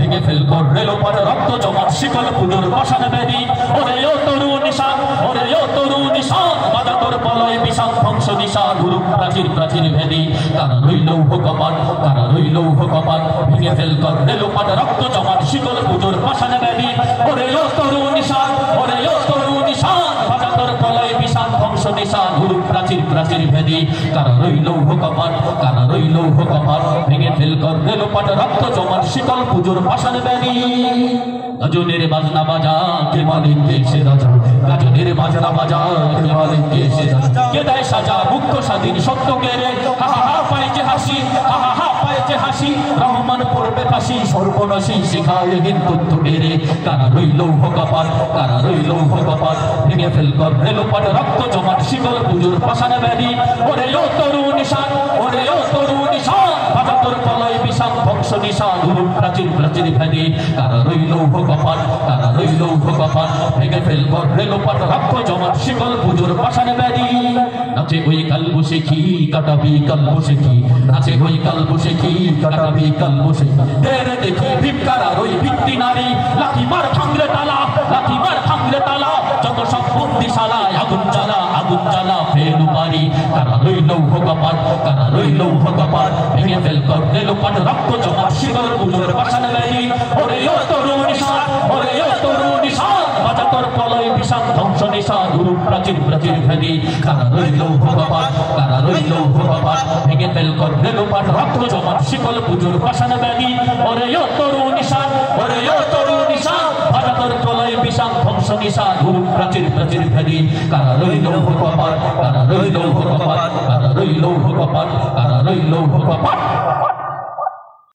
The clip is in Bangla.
ভেঙে ফেল কর রেলোপাট রক্ত জমাট শিকল পুজোর পাষাণ বেদি ওরে ও তরু নিশান ওরে ও তরু নিশান বাধা তোর পলয় বিষাদ ধ্বংস নিশা গুরু প্রাচীর প্রাচীর ভেদি কারা রইল কপাট কারা রইল কপাট ভেঙে ফেল কর রেলোপাট রক্ত জমাট শিকল পুজোর পাষাণ বেদি ওরে ও তরু নিশান ওরে ও তরু নিশান বাধা তোর পলয় বিষাদ ধ্বংস নিশা গুরু প্রাচীর প্রাচীর ভেদি কারা রইল কপাট কারা রইল কপাট ভেঙে ফেল কর রেলোপাট রক্ত জমাট শিকল পুজোর পাষাণ বেদি গাজনের বাজনা বাজা কে মালিক দেশে রাজা গাজনের বাজনা বাজা কে মালিক দেশে রাজা কে দেয় সাজা মুক্ত স্বাধীন সত্য কে রে হা হা হা পায় যে হাসি হা হা হা পায় যে হাসি রহমান পড়বে ফাঁসি সর্বনাশী শিখায় হিন্দু কে রে কারা রইল কপাট কারা রইল কপাট ভেঙে ফেল কর রেলোপাট রক্ত জমাট শিকল পুজোর পাষাণ বেদি ওরে ও তরু নিশান ওরে ও তরু নিশান বাধা তোর পলয় বিষাদ ধ্বংস নিশা গুরু প্রাচীর প্রাচীর ভেদি কারা রইল কপাট কারা রইল কপাট ভেঙে ফেল কর রেলোপাট রক্ত জমাট শিকল পুজোর পাষাণ বেদি নাচে ওই কাল বসে কি কাটাবি কাল বসে কি নাচে ওই কাল বসে কি কাটাবি কাল বসে ঢের দেখি ভিক্ষারা ওই ভিত্তি নারী লাঠি মার খাংরে তালা লাঠি মার খাংরে তালা যত সব বুদ্ধিশালায় আগুন জ্বালা ফেলু পারি কারা রইল কপাট কারা রইল কপাট ভেঙে ফেল কর রেলোপাট রক্ত জমাট শিকল পুজোর পাষাণ বেদি ওরে ও তরু নিশান ওরে ও তরু নিশান বাধা তোর পলয় বিষাদ ধ্বংস নিশা গুরু প্রাচীর প্রাচীর ভেদি কারা রইল কপাট কারা রইল কপাট ভেঙে ফেল কর রেলোপাট রক্ত জমাট শিকল পুজোর পাষাণ বেদি ওরে ও তরু নিশান ওরে ও তরু নিশান বাধা তোর পলয় বিষাদ ধ্বংস নিশা গুরু প্রাচীর প্রাচীর ভেদি কারা রইল কপাট কারা রইল কপাট কারা রইল কপাট কারা রইল কপাট